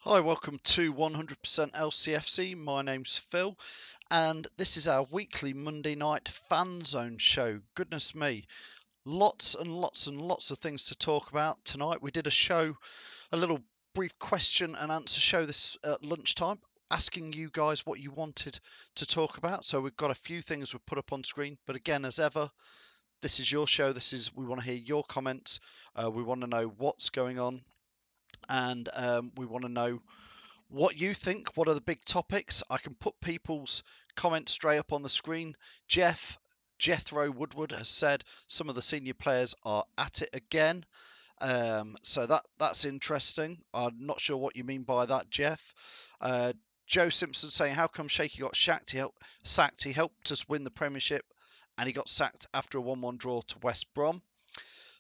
Hi, welcome to 100% LCFC. My name's Phil, and this is our weekly Monday night Fanzone show. Goodness me, lots and lots and lots of things to talk about tonight. We did a little brief question and answer show this at lunchtime, asking you guys what you wanted to talk about. So we've got a few things we've put up on screen, but again, as ever, this is your show. We want to hear your comments. We want to know what's going on, and we want to know what you think. What are the big topics? I can put people's comments straight up on the screen. Jethro Woodward has said some of the senior players are at it again. So that's interesting. I'm not sure what you mean by that, Jeff. Joe Simpson saying, how come Shaky got sacked? He helped us win the Premiership, and he got sacked after a 1-1 draw to West Brom.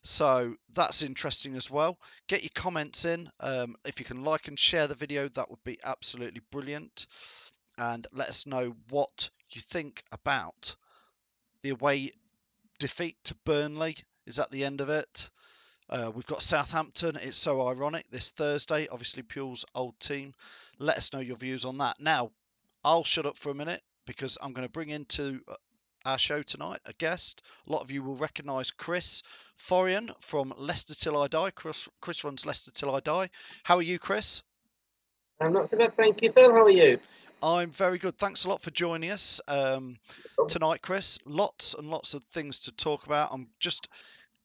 So that's interesting as well. Get your comments in. If you can like and share the video, that would be absolutely brilliant. And let us know what you think about the away defeat to Burnley. Is that the end of it? We've got Southampton. It's so ironic this Thursday. Obviously, Puel's old team. Let us know your views on that. Now, I'll shut up for a minute because I'm going to bring into our show tonight a guest. A lot of you will recognise Chris Forian from Leicester Till I Die. Chris runs Leicester Till I Die. How are you, Chris? I'm not so bad, thank you, Phil. How are you? I'm very good. Thanks a lot for joining us tonight, Chris. Lots and lots of things to talk about. I'm just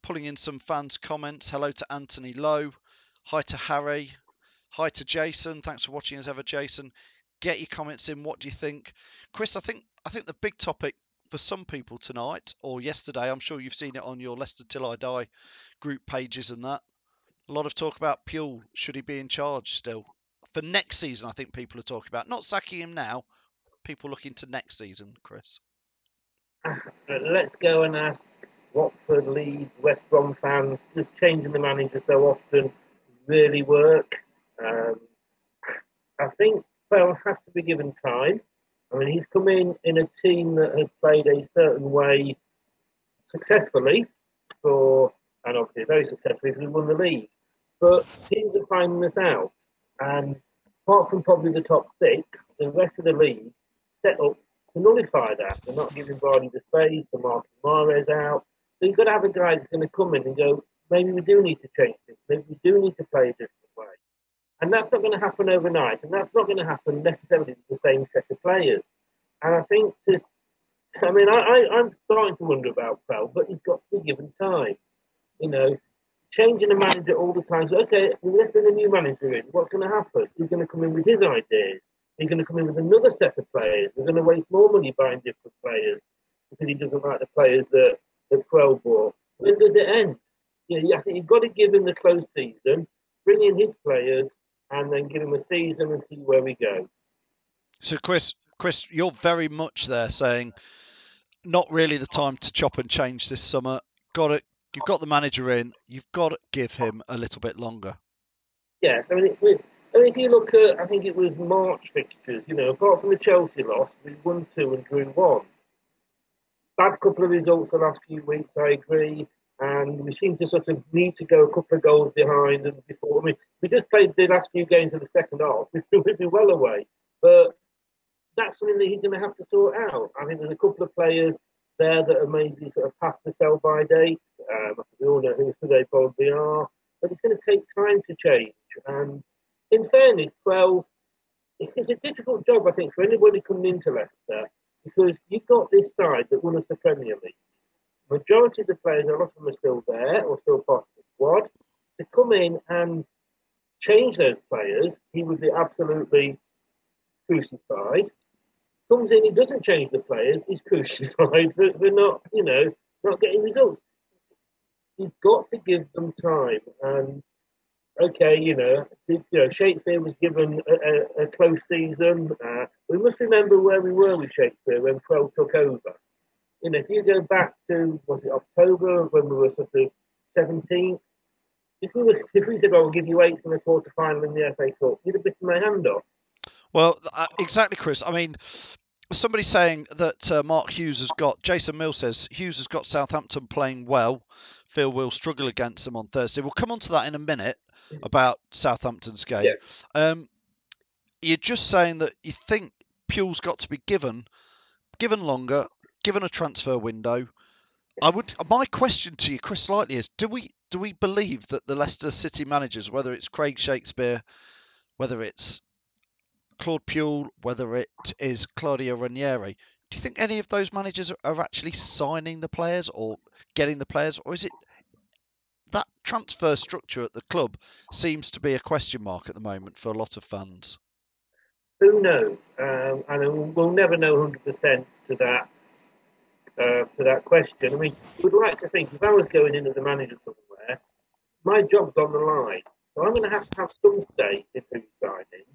pulling in some fans' comments. Hello to Anthony Lowe. Hi to Harry. Hi to Jason. Thanks for watching as ever, Jason. Get your comments in. What do you think, Chris? I think the big topic for some people tonight or yesterday, I'm sure you've seen it on your Leicester Till I Die group pages and that. A lot of talk about Puel. Should he be in charge still for next season? I think people are talking about not sacking him now. People looking to next season, Chris. Let's go and ask Watford, Leeds, West Brom fans, just changing the manager so often really work? Um, I think Phil has to be given time. I mean, he's come in a team that has played a certain way successfully and obviously very successfully because he won the league. But teams are finding this out. And apart from probably the top six, the rest of the league set up to nullify that. They're not giving Vardy the space, they're marking Mahrez out. So you've got to have a guy that's going to come in and go, maybe we do need to change things, maybe we do need to play a different way. And that's not going to happen overnight, and that's not going to happen necessarily with the same set of players. And I think I'm starting to wonder about Bell, but he's got to be given time. You know, changing the manager all the time. So, okay, well, let's bring a new manager in. What's going to happen? He's going to come in with his ideas. He's going to come in with another set of players. We're going to waste more money buying different players because he doesn't like the players that Pro bought. When does it end? I think you've got to give him the close season, bring in his players, and then give him a season and see where we go. So, Chris, you're very much there saying not really the time to chop and change this summer. You've got the manager in. You've got to give him a little bit longer. Yeah, if you look at, I think it was March fixtures. Apart from the Chelsea loss, we won 2 and drew 1. Bad couple of results the last few weeks, I agree, and we seem to sort of need to go a couple of goals behind and before. I mean, we just played the last few games of the second half. We'd be well away, but that's something that he's going to have to sort out. I think there's a couple of players there that are maybe sort of past the sell-by date. We all know who they probably are, but it's going to take time to change. And in fairness, well, it's a difficult job, I think, for anybody coming into Leicester because you've got this side that won us the Premier League. Majority of the players, a lot of them are still there or still part of the squad. To come in and change those players, he would be absolutely crucified. Comes in, he doesn't change the players, he's crucified. We're not getting results. You've got to give them time. And okay, Shakespeare was given a close season. We must remember where we were with Shakespeare when Krell took over. If you go back to, was it October when we were sort of 17th? If we said, "Oh, we'll give you 8th in the quarter final in the FA Cup," you'd have bitten my hand off. Well, exactly, Chris. I mean, somebody saying that Jason Mills says Hughes has got Southampton playing well. Phil will struggle against them on Thursday. We'll come on to that in a minute about Southampton's game. Yeah. you're just saying that you think Puel's got to be given longer, given a transfer window. My question to you, Chris Lightly, is: do we believe that the Leicester City managers, whether it's Craig Shakespeare, whether it's Claude Puel, whether it is Claudio Ranieri, do you think any of those managers are actually signing the players or getting the players, or is it that transfer structure at the club seems to be a question mark at the moment for a lot of fans? Who knows? And we'll never know 100% to that question. I mean, we'd like to think if I was going in as a manager somewhere, my job's on the line, so I'm going to have some say in who's signing.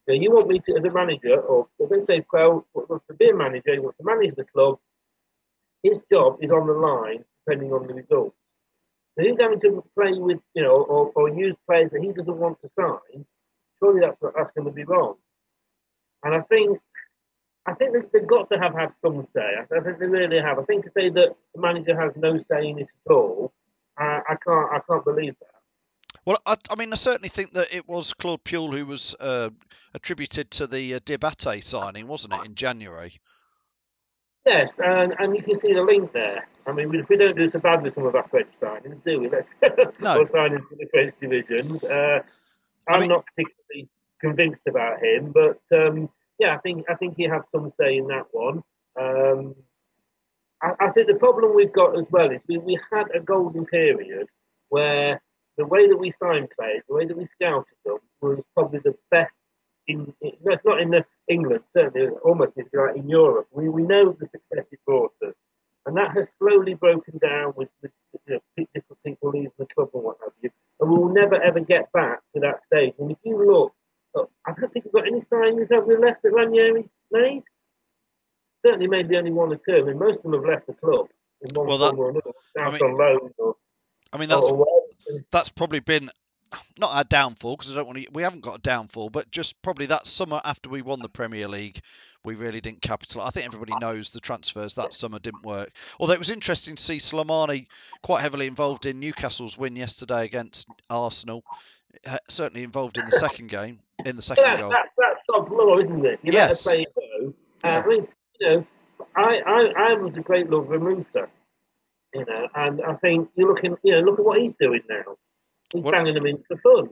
Now, you want me to, as a manager, or let's say, well, wants to be a manager, he wants to manage the club. His job is on the line, depending on the results. So he's having to play with, or use players that he doesn't want to sign. Surely that's going to be wrong. And I think they've got to have had some say. I think they really have. I think to say that the manager has no say in it at all, I can't believe that. Well, I mean, I certainly think that it was Claude Puel who was attributed to the Diabate signing, wasn't it, in January? Yes, and you can see the link there. I mean, we don't do so bad with some of our French signings, do we? No. Or signings to the French divisions. I I'm mean, not particularly convinced about him, but yeah, I think he had some say in that one. I think the problem we've got as well is we had a golden period where the way that we signed players, the way that we scouted them, was probably the best not in England, certainly almost if you like in Europe. We know the success it brought us, and that has slowly broken down with different people leaving the club and what have you. And we will never ever get back to that stage. And if you look, I don't think we've got any signings that we left that Ranieri's made. Certainly, maybe only one or two. I mean, most of them have left the club in one well, form or another, I out mean, on loan I mean or whatever. that's probably been not our downfall, because I don't want to. We haven't got a downfall, but just probably that summer after we won the Premier League, we really didn't capitalise. I think everybody knows the transfers that summer didn't work. Although it was interesting to see Slimani quite heavily involved in Newcastle's win yesterday against Arsenal. Certainly involved in the second game, in the second goal. That's God's law, isn't it? You let a Yes. player go. Yeah. I mean, I was a great lover of Musa, and I think you're looking, look at what he's doing now. He's banging them in for fun,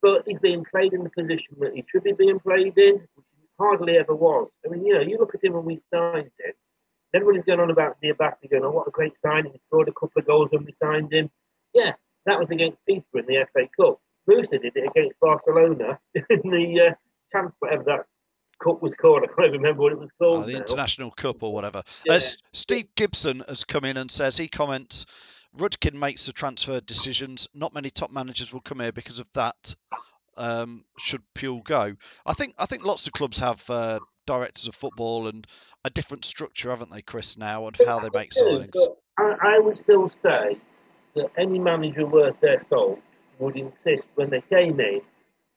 but he's being played in the position that he should be being played in, which he hardly ever was. I mean, you look at him when we signed him. Everybody's going on about Diabate, going, "Oh, what a great signing! He scored a couple of goals when we signed him." Yeah, that was against Peter in the FA Cup. Musa did it against Barcelona in the champ, whatever that cup was called. I can't remember what it was called The now. International Cup or whatever. Yeah. Steve Gibson has come in and says, he comments, Rudkin makes the transfer decisions. Not many top managers will come here because of that. Should Puel go? I think lots of clubs have directors of football and a different structure, haven't they, Chris, now, of how they make signings? But I would still say that any manager worth their salt would insist when they came in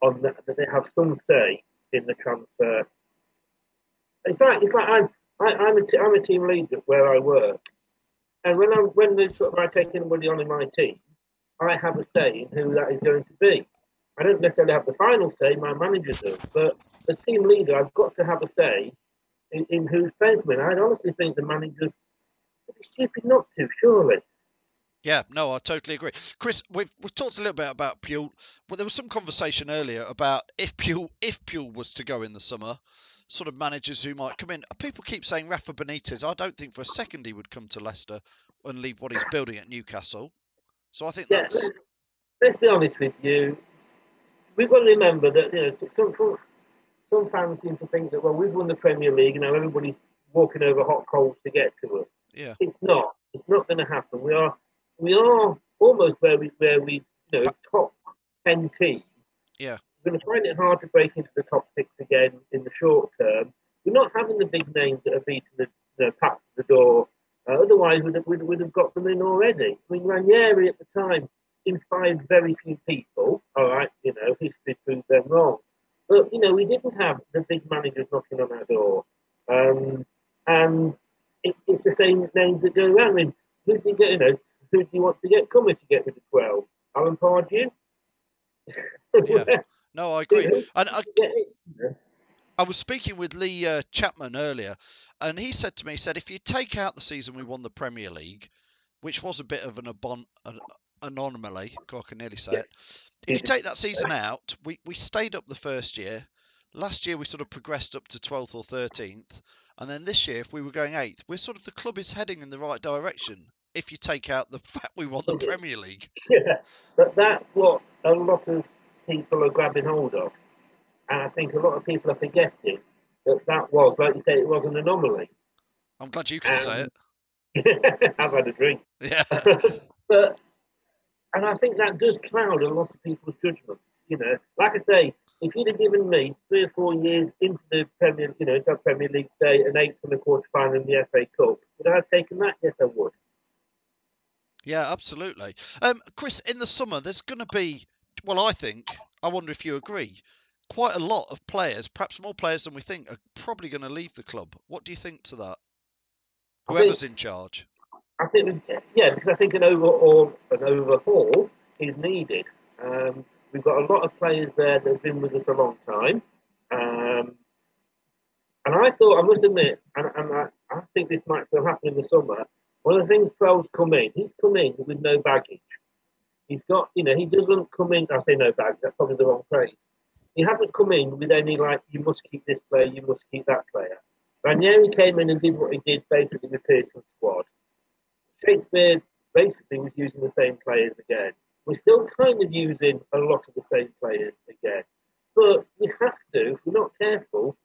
on that they have some say in the transfer. It's like I'm a team leader where I work, and when they sort of I take anybody on in my team, I have a say in who that is going to be. I don't necessarily have the final say; my manager does. But as team leader, I've got to have a say in who's playing for me. I honestly think the managers would be stupid not to, surely. Yeah, no, I totally agree. Chris, we've talked a little bit about Puel. Well, there was some conversation earlier about if Puel was to go in the summer, sort of managers who might come in. People keep saying Rafa Benitez. I don't think for a second he would come to Leicester and leave what he's building at Newcastle. So I think Yeah, that's let's be honest with you. We've got to remember that some fans seem to think that we've won the Premier League and now everybody's walking over hot coals to get to us. yeah. It's not. It's not going to happen. We are almost where we top 10 team. Yeah. We're going to find it hard to break into the top 6 again in the short term. We're not having the big names that have beaten the past the door. Otherwise, we'd have got them in already. I mean, Ranieri at the time inspired very few people. All right, history proves them wrong. But we didn't have the big managers knocking on our door, and it's the same names that go around. I mean, who do you get? Who do you want to get? Come if you get rid of 12. Alan Pardew. Yeah. No, I agree. And I was speaking with Lee Chapman earlier, and he said to me, he said, if you take out the season we won the Premier League, which was a bit of an anomaly, God, I can nearly say it. If you take that season out, we stayed up the first year. Last year we sort of progressed up to 12th or 13th, and then this year, if we were going 8th, we're sort of the club is heading in the right direction. If you take out the fact we won the Premier League, Yeah, but that's what a lot of people are grabbing hold of, and I think a lot of people are forgetting that was, like you say, it was an anomaly. I'm glad you can say it. I've had a drink. Yeah. But and I think that does cloud a lot of people's judgment. You know, like I say, if you'd have given me 3 or 4 years into the Premier, that Premier League stay, an 8th in the quarter final in the FA Cup, would I have taken that? Yes, I would. Yeah, absolutely. Chris, in the summer, there's going to be, well, I wonder if you agree, quite a lot of players, perhaps more players than we think, are probably going to leave the club. What do you think to that? Whoever's in charge. Yeah, because I think an overhaul is needed. We've got a lot of players there that have been with us a long time. And I must admit, I think this might still happen in the summer. One of the things Crowell's he's come in with no baggage. He's got, he doesn't come in, I say no baggage, that's probably the wrong phrase. He hasn't come in with any, like, you must keep this player, you must keep that player. Ranieri came in and did what he did basically with Pearson's squad. Shakespeare basically was using the same players again. We're still kind of using a lot of the same players again. But we have to, if we're not careful,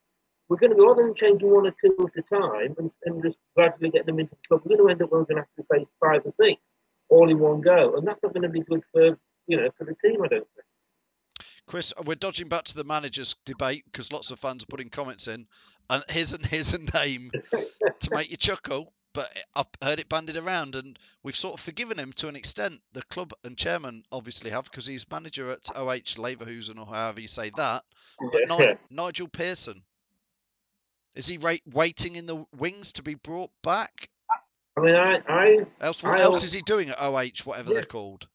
we're going to be rather than changing 1 or 2 at a time and just gradually get them into the club, we're going to end up we're going to have to face 5 or 6 all in one go. And that's not going to be good for the team, I don't think. Chris, we're dodging back to the managers debate because lots of fans are putting comments in. And here's a name to make you chuckle, but I've heard it bandied around and we've sort of forgiven him to an extent. The club and chairman obviously have because he's manager at OH Leverkusen or however you say that. But Nigel Pearson, is he waiting in the wings to be brought back? I mean, what else is he doing at OH, whatever they're called?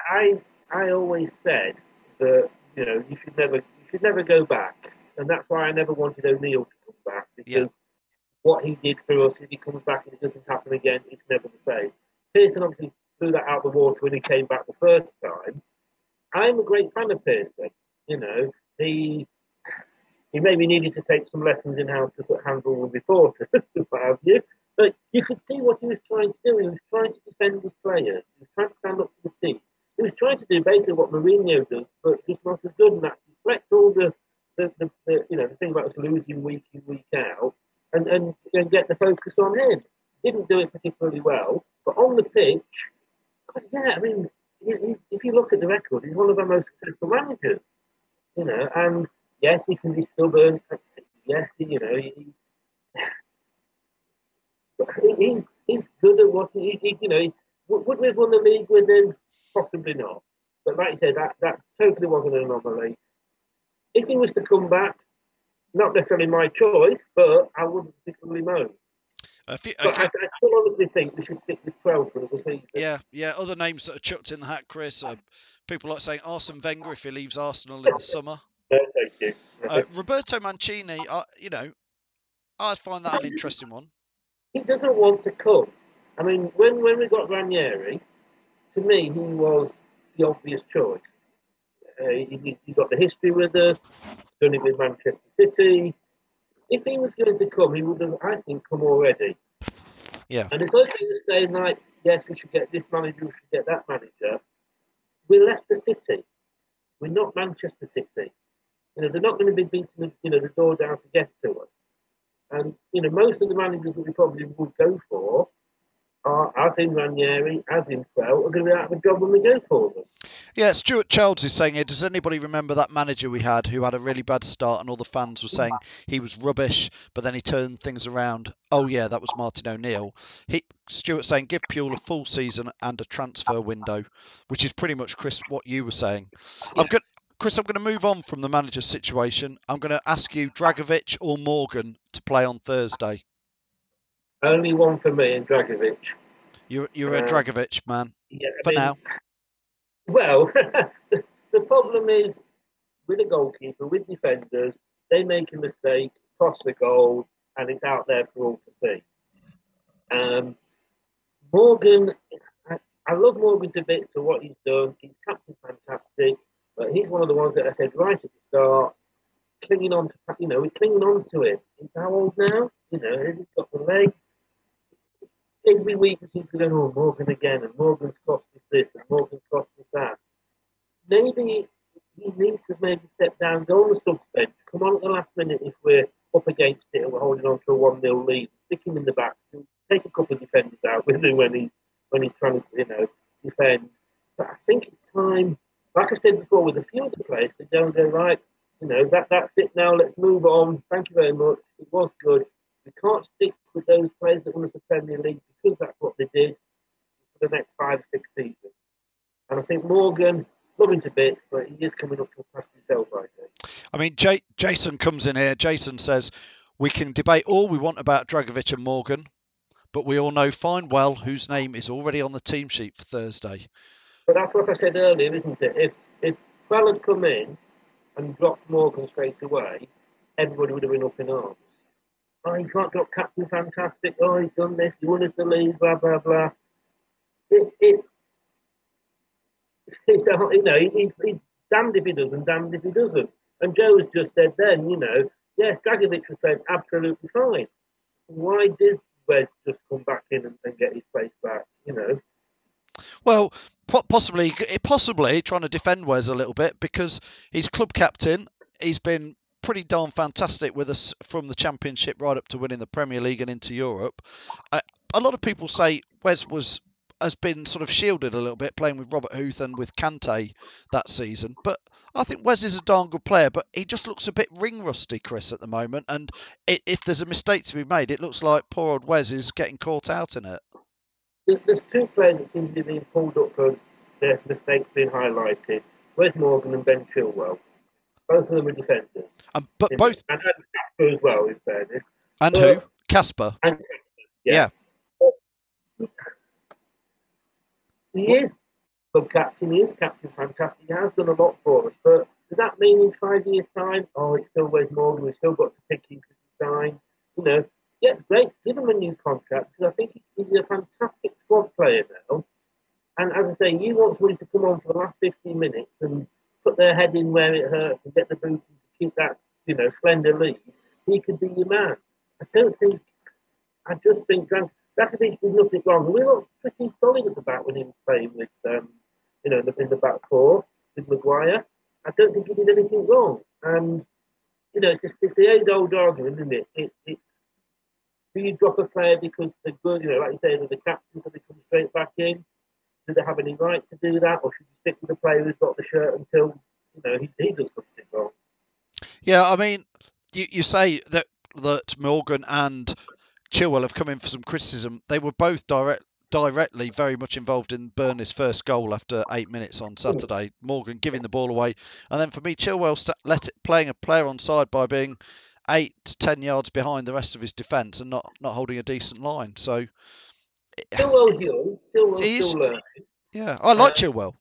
I always said that you should never go back, and that's why I never wanted O'Neill to come back because what he did for us, if he comes back and it doesn't happen again, it's never the same. Pearson obviously threw that out of the water when he came back the first time. I'm a great fan of Pearson. He maybe needed to take some lessons in how to handle the reporters, what have you. But you could see what he was trying to do. He was trying to defend his players. He was trying to stand up to the team. He was trying to do basically what Mourinho does, but just not as good. And that's deflect all the thing about us losing week in, week out, and get the focus on him. Didn't do it particularly well, but on the pitch, I mean, if you look at the record, he's one of our most successful managers. And yes, he can be stubborn. Yes, he's good at what he would we have won the league with him? Possibly not. But like you said, that totally wasn't an anomaly. If he was to come back, not necessarily my choice, but I wouldn't particularly moan. I still honestly think we should stick with 12 for the season. Yeah. Other names that are chucked in the hat, Chris, people like saying Arsene Wenger if he leaves Arsenal in the summer. Thank you. Roberto Mancini, I find that an interesting one. He doesn't want to come. I mean, when we got Ranieri, to me, he was the obvious choice. He got the history with us, done it with Manchester City. If he was going to come, he would have, I think, come already. Yeah. And it's okay to say, like, yes, we should get this manager, we should get that manager. We're Leicester City. We're not Manchester City. They're not going to be beating the door down to get to us. And, most of the managers that we probably would go for are, as in Ranieri, as in Fell, are going to be out of a job when we go for them. Yeah, Stuart Childs is saying here, does anybody remember that manager we had who had a really bad start and all the fans were saying he was rubbish, but then he turned things around? Oh, yeah, that was Martin O'Neill. Stuart's saying give Puel a full season and a transfer window, which is pretty much, Chris, what you were saying. Yeah. Chris, I'm going to move on from the manager situation. I'm going to ask you, Dragovic or Morgan to play on Thursday? Only one for me, and Dragovic. You're a Dragovic man, now. Well, the problem is, with a goalkeeper, with defenders, they make a mistake, cost the goal, and it's out there for all to see. Morgan, I love Morgan to bits for what he's done. He's captain fantastic, but he's one of the ones that I said right at the start, clinging on to, we're clinging on to it. He's how old now? Has he got the legs? Every week we seem to go, oh, Morgan again, and Morgan's cost us this, and Morgan's cost us that. Maybe he needs to maybe step down, go on the subs bench, come on at the last minute if we're up against it and we're holding on to a 1-0 lead, stick him in the back, take a couple of defenders out with him when he's trying to, defend. But I think it's time, like I said before, with a few of the players, to go and go, right, that's it now, let's move on. Thank you very much. It was good. We can't stick with those players that won us the Premier League because that's what they did for the next 5 or 6 seasons. And I think Morgan, love him to bits, but he is coming up to past himself, I think. I mean, Jason comes in here. Jason says, we can debate all we want about Dragovic and Morgan, but we all know fine well whose name is already on the team sheet for Thursday. But that's what I said earlier, isn't it? If Bell had come in and dropped Morgan straight away, everybody would have been up in arms. Oh, he can't drop captain fantastic. Oh, he's done this. He won us the league. Blah blah blah. He's damned if he does and damned if he doesn't. And Joe has just said then, yes, Dragovic was playing absolutely fine. Why did Wes just come back in and get his place back? Well, possibly trying to defend Wes a little bit because he's club captain. He's been pretty darn fantastic with us from the Championship right up to winning the Premier League and into Europe. A lot of people say Wes has been sort of shielded a little bit playing with Robert Huth and with Kante that season. But I think Wes is a darn good player, but he just looks a bit ring rusty, Chris, at the moment. And if there's a mistake to be made, it looks like poor old Wes is getting caught out in it. There's 2 players that seem to be being pulled up for their mistakes being highlighted. Wes Morgan and Ben Chilwell. Both of them are defenders. But both... And Casper as well, in fairness. And who? Casper. And yeah. He is club captain. He is captain fantastic. He has done a lot for us. But does that mean in 5 years' time, it's still Wes Morgan, we've still got to pick him because he's signed? Yeah, great. Give him a new contract because I think he's a fantastic squad player now. And as I say, you want somebody to come on for the last 15 minutes and put their head in where it hurts and get the boot and keep that, slender lead. He could be your man. I just think Dragovic did nothing wrong. We were pretty solid at the back when he was playing with, in the back 4 with Maguire. I don't think he did anything wrong. And, it's the age-old argument, isn't it? It's do you drop a player because they're good, like you say, they're the captain, so they come straight back in? Do they have any right to do that? Or should you stick with the player who's got the shirt until, he does something wrong? Yeah, I mean, you say that Morgan and Chilwell have come in for some criticism. They were both directly very much involved in Burnley's first goal after 8 minutes on Saturday. Morgan giving the ball away. And then for me, Chilwell playing a player on side by being 8 to 10 yards behind the rest of his defence and not holding a decent line. So Chilwell's young. Chilwell's still learning. Yeah, I like Chilwell.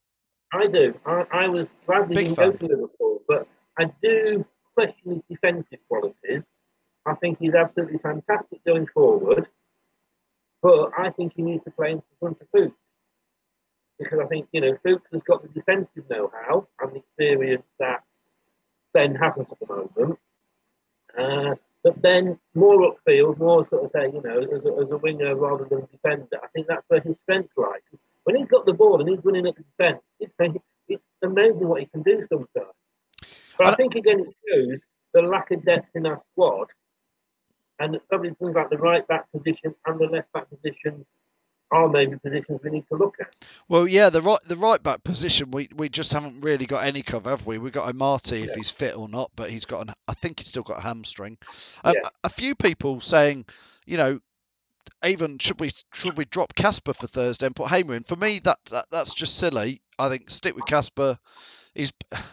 I do. I was glad he didn't go to Liverpool, but I do question his defensive qualities. I think he's absolutely fantastic going forward, but I think he needs to play in front of Fuchs. Because I think, Fuchs has got the defensive know-how and the experience that Ben hasn't at the moment. But then more upfield, more sort of say, as a winger rather than a defender. I think that's where his strengths lie. When he's got the ball and he's running at the defence, it's amazing what he can do sometimes. But I think, again, it shows the lack of depth in our squad. And probably things like the right back position and the left back position are maybe positions we need to look at. Well, yeah, the right back position we just haven't really got any cover, have we? We've got Amati if he's fit or not, but I think he's still got a hamstring. A few people saying, even should we drop Casper for Thursday and put Hamer in? For me, that's just silly. I think stick with Casper. He's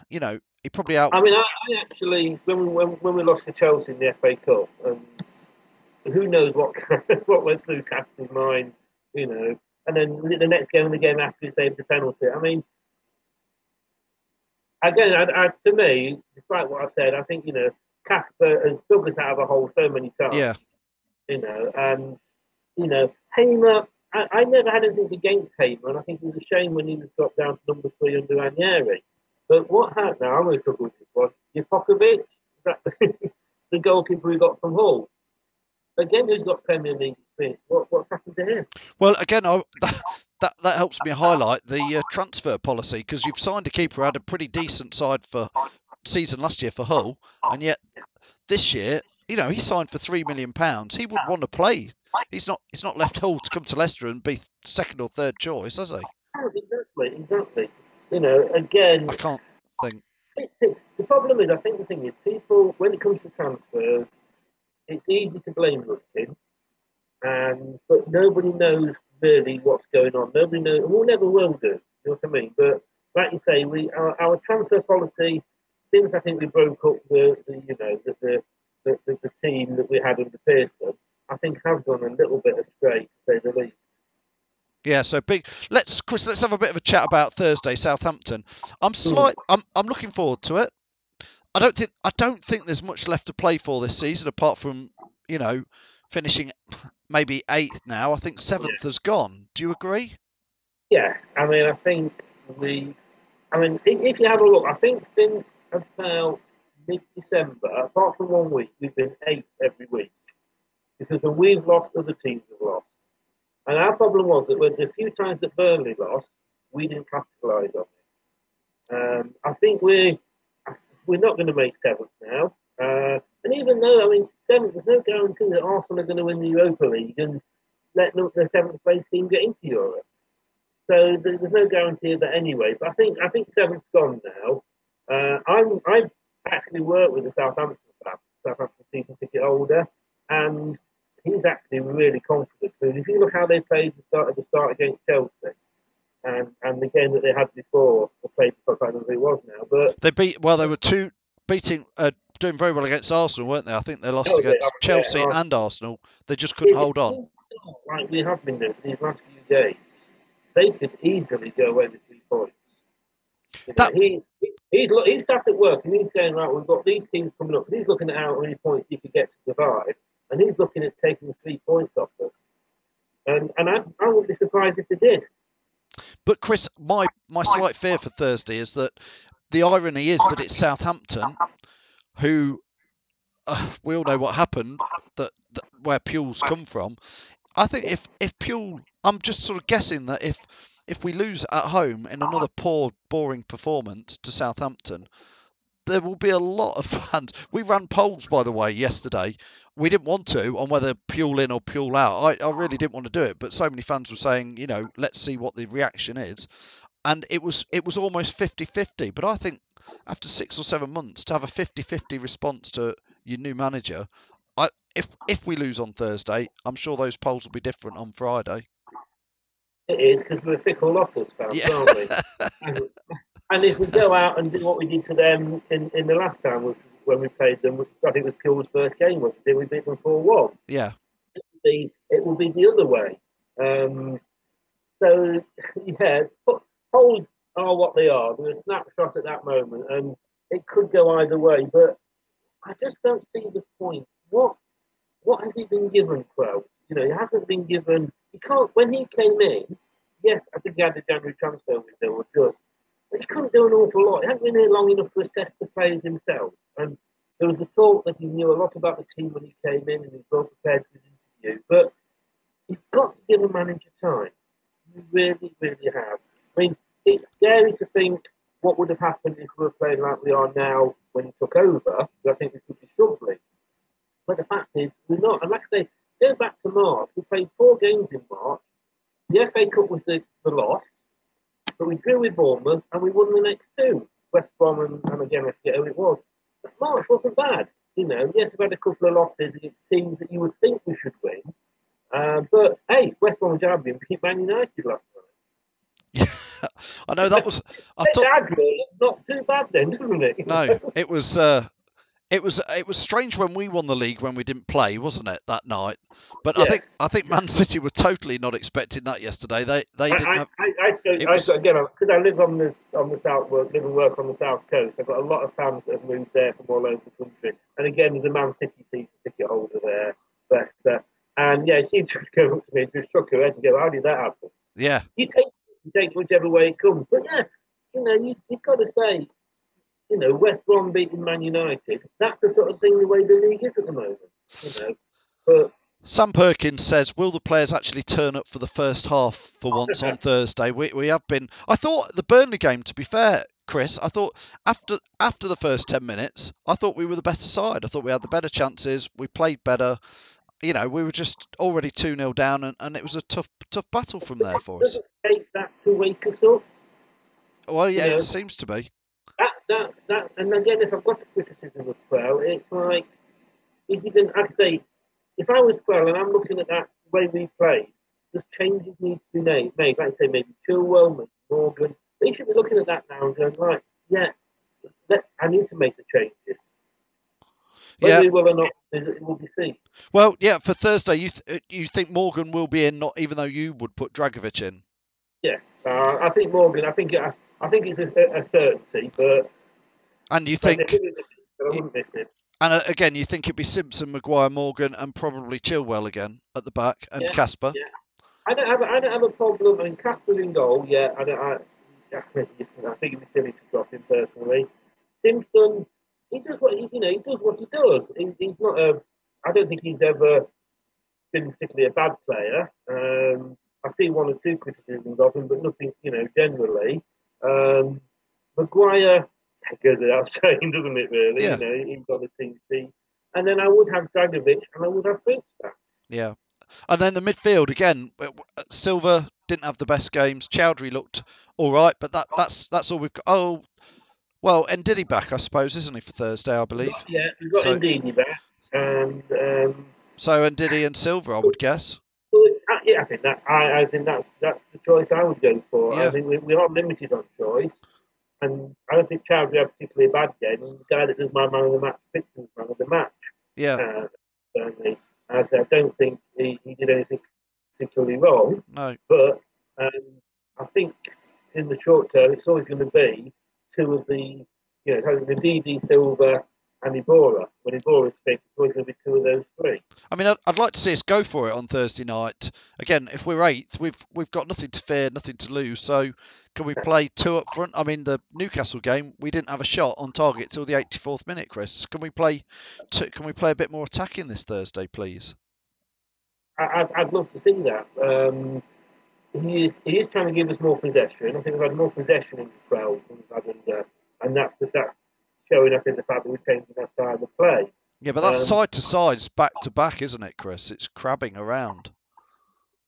he probably out. I mean, I actually when we lost to Chelsea in the FA Cup, who knows what went through Casper's mind, and then the next game and the game after he saved the penalty. I mean, again, to me, despite what I've said, I think Casper has dug us out of a hole so many times. Yeah. And Hamer. I never had anything against Hamer, and I think it was a shame when he was dropped down to number 3 under Ranieri. But what happened now? I'm going to trouble with this one. Jupokovic, is that the goalkeeper we got from Hull? Again, who's got Premier League experience? What's happened to him? Well, again, that helps me highlight the transfer policy, because you've signed a keeper who had a pretty decent side for season last year for Hull, and yet this year, he signed for £3 million. He would want to play. He's not left Hull to come to Leicester and be second or third choice, has he? Oh, exactly. Again, I can't think. The problem is, I think the thing is, people, when it comes to transfers, it's easy to blame Rudkin, but nobody knows really what's going on. Nobody knows, and we never will do. You know what I mean? But like you say, our transfer policy, since I think we broke up the team that we had under Pearson, I think has gone a little bit astray, to say the least. Yeah, so big. Chris, let's have a bit of a chat about Thursday, Southampton. I'm looking forward to it. I don't think there's much left to play for this season, apart from finishing maybe 8th now. I think 7th has gone. Do you agree? Yeah, I think if you have a look, I think since about mid-December, apart from 1 week, we've been 8th every week, because when we've lost, other teams have lost. And our problem was that when the few times that Burnley lost, we didn't capitalise on it. I think we're not going to make 7th now. And even though, 7th, there's no guarantee that Arsenal are going to win the Europa League and let the 7th place team get into Europe. So there's no guarantee of that anyway. But I think 7th's gone now. I've actually worked with the Southampton season ticket holder, and he's actually really confident. So if you look how they played at the start against Chelsea, and the game that they had before, they played before, I don't know who it was now, but they were doing very well against Arsenal, weren't they? I think they lost against Chelsea and Arsenal. They just couldn't hold on. Like we have been doing these last few games, they could easily go away with 3 points. He's sat at work and he's saying, right, we've got these teams coming up. He's looking at how many points he could get to survive, and he's looking at taking 3 points off us. And I wouldn't be surprised if they did. But Chris, my slight fear for Thursday is that the irony is that it's Southampton, who we all know what happened, that where Puel's come from. I think if Puel, I'm just sort of guessing that if we lose at home in another poor, boring performance to Southampton, there will be a lot of fans. We ran polls, by the way, yesterday. We didn't want to on whether Puel in or Puel out. I really didn't want to do it, but so many fans were saying, let's see what the reaction is. And it was almost 50-50. But I think after 6 or 7 months, to have a 50-50 response to your new manager, if we lose on Thursday, I'm sure those polls will be different on Friday. It is, because we're fickle lotters fans, aren't we? And if we go out and do what we did to them in the last time when we played them, I think it was Puel's first game, wasn't it? We beat them 4-1. Yeah. It will be the other way. So, yeah, polls are what they are. They're a snapshot at that moment, and it could go either way. But I just don't see the point. What has he been given, Crow? He hasn't been given. He can't. When he came in, yes, I think he had the January transfer window or just, but he couldn't do an awful lot. He hadn't been here long enough to assess the players himself. And there was a talk that he knew a lot about the team when he came in, and he was well prepared for his interview. But you've got to give a manager time. You really, really have. It's scary to think what would have happened if we were playing like we are now when he took over. I think we could be struggling. But the fact is, we're not. And like I say, go back to March. We played 4 games in March. The FA Cup was the loss, but we drew with Bournemouth and we won the next 2. West Brom and again, I forget who it was. But March wasn't bad. Yes, we've had a couple of losses against teams that you would think we should win. But hey, West Brom and Albion beat Man United last night. I know that was. That draw not too bad then, doesn't it? No, it was. It was strange when we won the league when we didn't play, wasn't it, that night? But Yeah. I think Man City were totally not expecting that yesterday. They didn't have. It I've was got again because I live on the south, live and work on the south coast. I've got a lot of fans that have moved there from all over the country. And again, there's a Man City season ticket holder there, Leicester. And yeah, she just came up to me and just shook her head and go, "How did that happen?" yeah. You take whichever way it comes. But yeah, you've got to say, West Brom beating Man United. That's the sort of thing the way the league is at the moment. But Sam Perkins says, will the players actually turn up for the first half for once on Thursday? We have been. I thought the Burnley game, to be fair, Chris, I thought after the first 10 minutes, I thought we were the better side. I thought we had the better chances. We played better. We were just already 2-0 down, and it was a tough battle from there for us. doesn't take that to wake us up. Well, yeah, it seems to be. That, and again, if I've got a criticism of Quell, it's like, is he going to, I'd say, if I was Quell and I'm looking at that way we play, just changes need to be made. Like I say, maybe Chilwell, maybe Morgan. They should be looking at that now and going, right, yeah, I need to make the changes. Whether he will or not, it will be seen. Well, yeah, for Thursday, you think Morgan will be in, not even though you would put Dragovic in? Yes, I think Morgan. I think it's a certainty, but. And you think? I wouldn't miss it. And again, you think it'd be Simpson, Maguire, Morgan, and probably Chilwell again at the back, and Casper. Yeah. I don't have a problem. I mean, Casper in goal. Yeah, I think it'd be silly to drop him personally. Simpson, he does what he does what he does. He's not a. I don't think he's ever been particularly a bad player. I see one or two criticisms of him, but nothing, generally. Maguire, goes without saying, doesn't it, really? Yeah. He's got the team sheet. And then I would have Dragovic and I would have Fritz back. Yeah. And then the midfield, again, Silva didn't have the best games. Chowdhury looked all right, but that's all we've got. Oh, well, Ndidi back, I suppose, isn't he, for Thursday, I believe? Yeah, we've got Ndidi back. And so Ndidi and Silva, I would guess. Yeah, I think that's the choice I would go for. Yeah. I think we are limited on choice. And I don't think Chowdhury had a particularly bad game. And the guy that does my man of the match, Picton's man of the match. Yeah. Certainly. I don't think he did anything particularly wrong. No. But I think in the short term, it's always going to be two of the, the DD, Silva, and Ibora. When Ibora's fit, it's always going to be two of those three. I mean, I'd like to see us go for it on Thursday night. Again, if we're eighth, we've got nothing to fear, nothing to lose. So can we play two up front? I mean, the Newcastle game, we didn't have a shot on target till the 84th minute, Chris. Can we play a bit more attacking this Thursday, please? I'd love to see that. He is trying to give us more possession. I think we've had more possession in the 12 than we've had under, and that's showing up in the fact that we're changing our style of play. Yeah, but that's side to side, back to back, isn't it, Chris? It's crabbing around.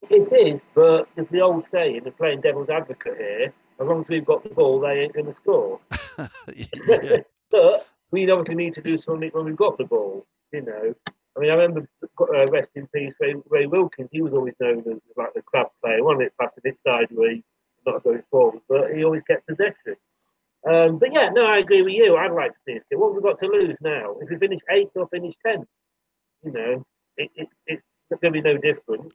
It is, but there's the old saying, and playing devil's advocate here, as long as we've got the ball, they ain't going to score. Yeah. But we obviously need to do something when we've got the ball, I mean, I remember, rest in peace, Ray Wilkins. He was always known as like the crab player, wasn't it? Passing it sideways, not going forward, but he always kept possession. But yeah, no, I agree with you. I'd like to see us get. What have we got to lose now? If we finish 8th or finish 10th, it's going to be no different,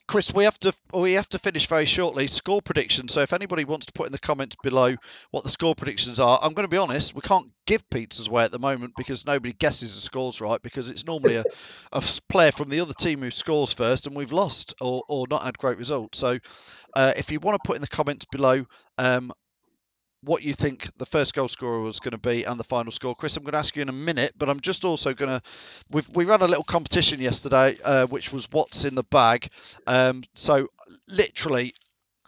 Chris, we have to finish very shortly. Score predictions. So if anybody wants to put in the comments below what the score predictions are, I'm going to be honest, we can't give pizzas away at the moment because nobody guesses the scores right, because it's normally a player from the other team who scores first, and we've lost or not had great results. So if you want to put in the comments below what you think the first goal scorer was going to be and the final score, Chris, I'm going to ask you in a minute, but I'm just also going to... We ran a little competition yesterday, which was what's in the bag. So literally,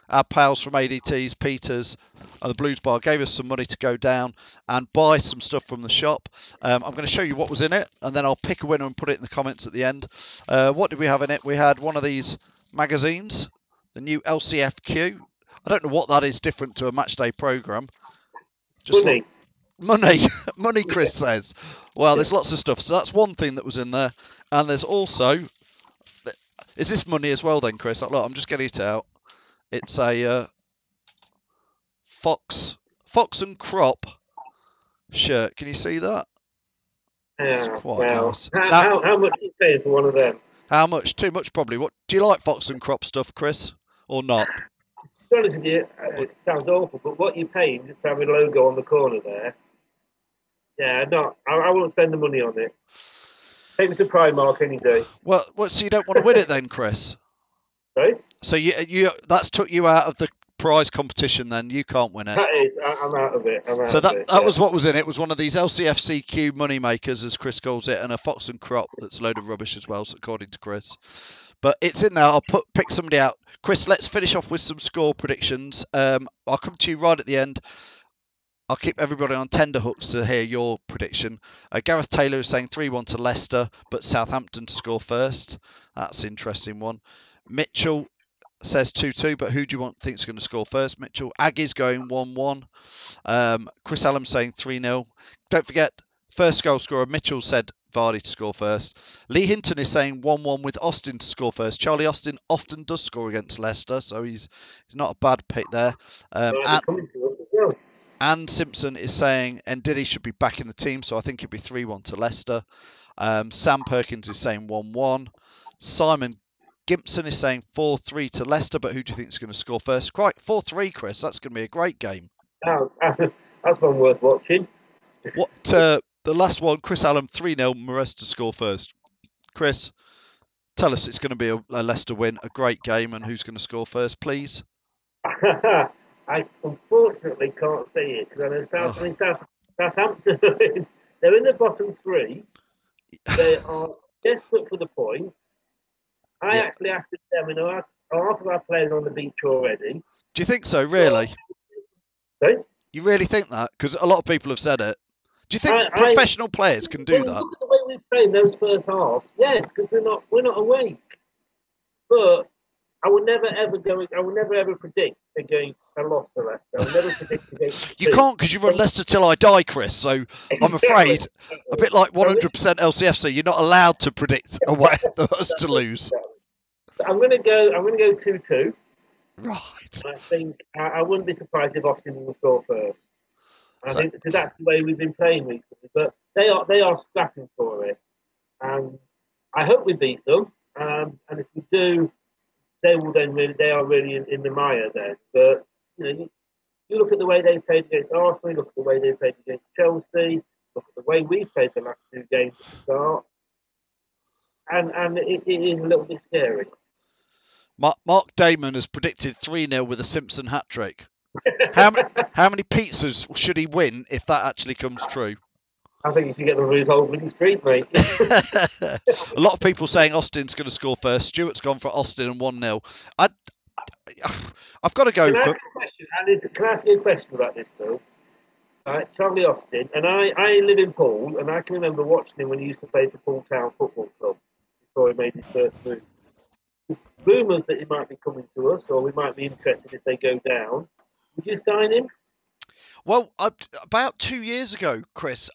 our pals from ADT's, Peters and the Blues Bar gave us some money to go down and buy some stuff from the shop. I'm going to show you what was in it, and then I'll pick a winner and put it in the comments at the end. What did we have in it? We had one of these magazines, the new LCFQ. I don't know what that is different to a matchday programme. Money, Chris says. Well, there's lots of stuff. So that's one thing that was in there. And there's also... Is this money as well then, Chris? Look, I'm just getting it out. It's a Fox and Crop shirt. Can you see that? It's Yeah, quite well, nice. how, Now, how, how much are you paying for one of them? how much? Too much, probably. What do you like, Fox and Crop stuff, Chris, or not? To be honest with you, it sounds awful, but what you're paying just to have a logo on the corner there, yeah, no, I won't spend the money on it. Take me to Primark any day. Well, so you don't want to win it then, Chris? Sorry? So you that's took you out of the prize competition. Then you can't win it. That is, I'm out of it. I'm So out of it. that was what was in it. It was one of these LCFCQ money makers, as Chris calls it, and a Fox and Crop that's a load of rubbish as well, according to Chris. But it's in there. I'll pick somebody out. Chris, let's finish off with some score predictions. I'll come to you right at the end. I'll keep everybody on tender hooks to hear your prediction. Gareth Taylor is saying 3-1 to Leicester, but Southampton to score first. That's an interesting one. Mitchell says 2-2, but who do you think is going to score first? Mitchell. Aggie's going 1-1. Chris Allen saying 3-0. Don't forget, first goal scorer Mitchell said Vardy to score first. Lee Hinton is saying 1-1 with Austin to score first. Charlie Austin often does score against Leicester, so he's not a bad pick there. Anne Simpson is saying Ndidi should be back in the team, so I think it'd be 3-1 to Leicester. Sam Perkins is saying 1-1. Simon Gimpson is saying 4-3 to Leicester, but who do you think is going to score first? Quite 4-3, Chris. That's going to be a great game. Oh, that's one worth watching. What the last one? Chris Allen 3-0. Mares to score first. Chris, tell us it's going to be a Leicester win, a great game, and who's going to score first, please? I unfortunately can't see it because I know Southampton. They're in the bottom three. They are desperate for the points. I actually asked them, are half of our players on the beach already? Do you think so, really? Sorry? You really think that? Because a lot of people have said it. Do you think professional players can do that? Look at the way we played those first halves. Yes, because we're not awake. But I would never ever predict against a loss to Leicester. I would never predict against. You can't, because you run Leicester till I die, Chris. So I'm afraid, a bit like 100% LCFC, you're not allowed to predict us to lose. I'm going to go 2-2. Right. I think I wouldn't be surprised if Austin will score first. I think because that's the way we've been playing recently. But they are scrapping for it, and I hope we beat them. And if we do, they are really in the mire then. But you look at the way they played against Arsenal, look at the way they played against Chelsea, look at the way we played the last two games at the start, and it is a little bit scary. Mark Damon has predicted 3-0 with a Simpson hat-trick. How many pizzas should he win if that actually comes true? I think you should get the rules whole bloody street, mate. A lot of people saying Austin's going to score first. Stuart's gone for Austin and 1-0. I've got to go for... Can I ask you a question about this, though? Charlie Austin, and I live in Poole, and I can remember watching him when he used to play for Poole Town Football Club before he made his first move. Rumours that he might be coming to us, or we might be interested if they go down. Would you sign him? Well, about 2 years ago, Chris,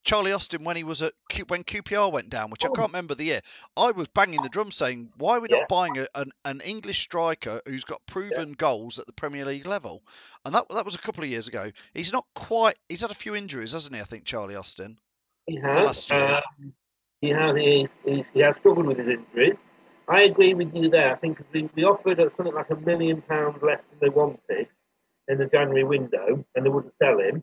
Charlie Austin, when QPR went down, which I can't remember the year, I was banging the drum saying, why are we not buying an English striker who's got proven goals at the Premier League level? And that was a couple of years ago. He's not quite. He's had a few injuries, hasn't he? I think Charlie Austin. He has. Last year. He has struggled with his injuries. I agree with you there. I think we offered something like £1 million less than they wanted in the January window, and they wouldn't sell him.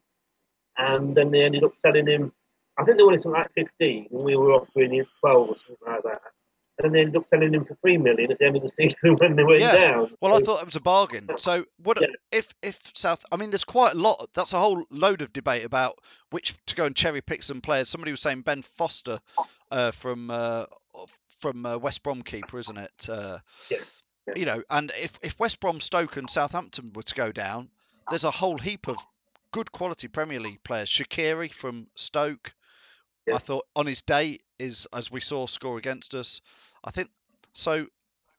And then they ended up selling him. I think they wanted something like 15, and we were offering him 12 or something like that. And then they ended up selling him for $3 million at the end of the season when they went down. Well, I thought it was a bargain. So, if South? I mean, there's quite a lot. That's a whole load of debate about which to go and cherry pick some players. Somebody was saying Ben Foster from West Brom keeper, isn't it? And if West Brom, Stoke, and Southampton were to go down, there's a whole heap of good quality Premier League players. Shaqiri from Stoke. I thought on his day is, as we saw, score against us. I think so.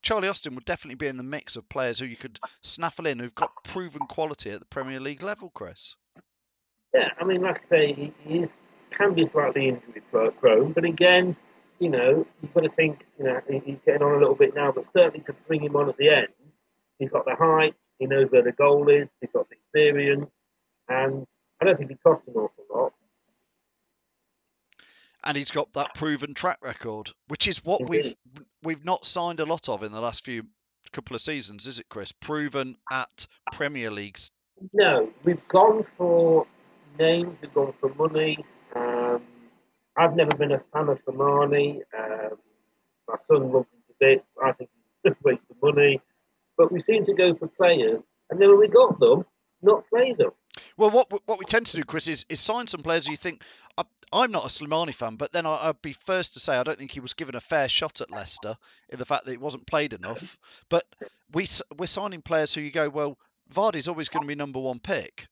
Charlie Austin would definitely be in the mix of players who you could snaffle in who've got proven quality at the Premier League level, Chris. Yeah, I mean, like I say, he can be slightly injury prone, but again, you've got to think, he's getting on a little bit now, but certainly to bring him on at the end, he's got the height, he knows where the goal is, he's got the experience, and I don't think he costs an awful lot. And he's got that proven track record, which is what Indeed. we've not signed a lot of in the last couple of seasons, is it, Chris? Proven at Premier Leagues. No, we've gone for names, we've gone for money. I've never been a fan of Samani. My son loves him to bits. I think he's just a waste of money. But we seem to go for players, and then when we got them, not play them. Well, what we tend to do, Chris, is sign some players who you think. I'm not a Slimani fan, but then I'd be first to say I don't think he was given a fair shot at Leicester in the fact that it wasn't played enough. But we're signing players who you go, well, Vardy's always going to be number one pick.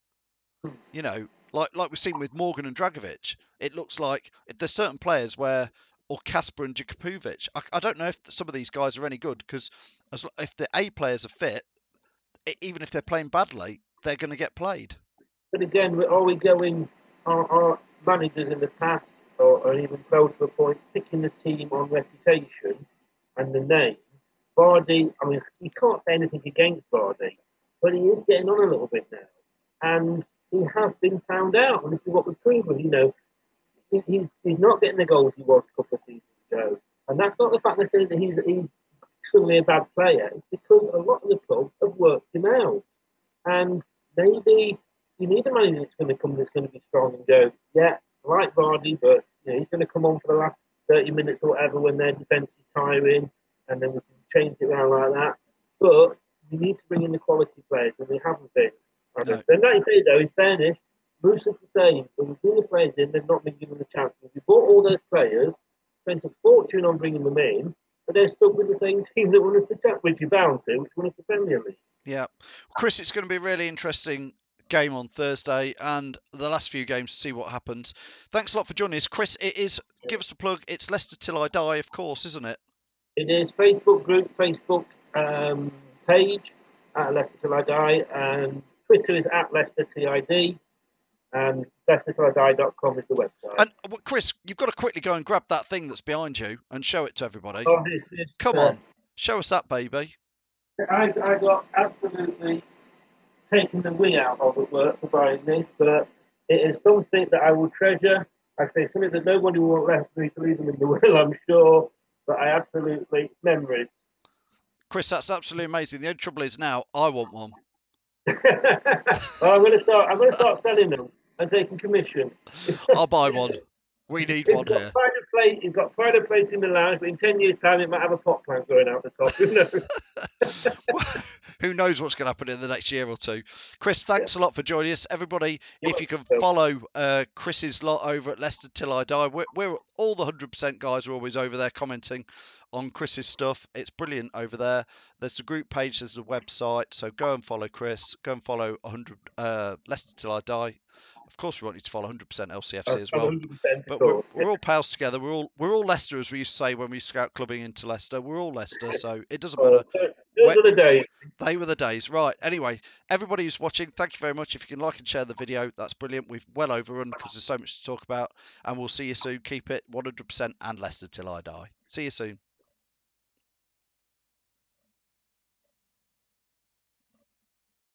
You know, like we've seen with Morgan and Dragovic. It looks like there's certain players where, or Kasper and Jakubovic. I don't know if some of these guys are any good because if the A players are fit, even if they're playing badly, they're going to get played. But again, are we going, our managers in the past, or even close to a point, picking the team on reputation and the name? Vardy, I mean, you can't say anything against Vardy, but he is getting on a little bit now. And he has been found out, and this is what we've proven. You know, he's not getting the goals he was a couple of seasons ago. And that's not the fact they're saying that he's suddenly a bad player. It's because a lot of the clubs have worked him out. And maybe you need a manager that's going to be strong and go, yeah, I like Vardy, but you know, he's going to come on for the last 30 minutes or whatever when their defence is tiring, and then we can change it around like that. But we need to bring in the quality players, and we haven't been. No. And like you say, though, in fairness, Bruce's the same. When we bring the players in, they've not been given the chance. We bought all those players, spent a fortune on bringing them in, but they're stuck with the same team that won us the Champions, which you're bound to, which won us the Premier League. Yeah. Chris, it's going to be a really interesting game on Thursday and the last few games to see what happens. Thanks a lot for joining us. Chris, it is, give us a plug, it's Leicester Till I Die, of course, isn't it? It is Facebook group, Facebook page at Leicester Till I Die, and Twitter is at Leicester TID, and LeicesterTillIDie.com is the website. And Chris, you've got to quickly go and grab that thing that's behind you and show it to everybody. Oh, Come on, show us that, baby. I got absolutely taken the wing out of at work for buying this, but it is something that I will treasure. I say something that nobody will want me to leave them in the will, I'm sure, but I absolutely memories. Chris, that's absolutely amazing. The only trouble is now I want one. Well, I'm going to start selling them and taking commission. I'll buy one. We need one here. It's got pride of place in the lounge, but in 10 years' time, it might have a pot plant going out the top. Who knows? Who knows what's going to happen in the next year or two. Chris, thanks a lot for joining us. Everybody, if you can follow Chris's lot over at Leicester Till I Die, we're all the 100% guys are always over there commenting on Chris's stuff. It's brilliant over there. There's the group page, there's the website. So go and follow Chris. Go and follow Leicester Till I Die. Of course, we want you to follow 100% LCFC as well. But we're all pals together. We're all Leicester, as we used to say when we used to go out clubbing into Leicester. We're all Leicester, so it doesn't matter. Those were the days. They were the days. Right. Anyway, everybody who's watching, thank you very much. If you can like and share the video, that's brilliant. We've well overrun because there's so much to talk about. And we'll see you soon. Keep it 100% and Leicester Till I Die. See you soon.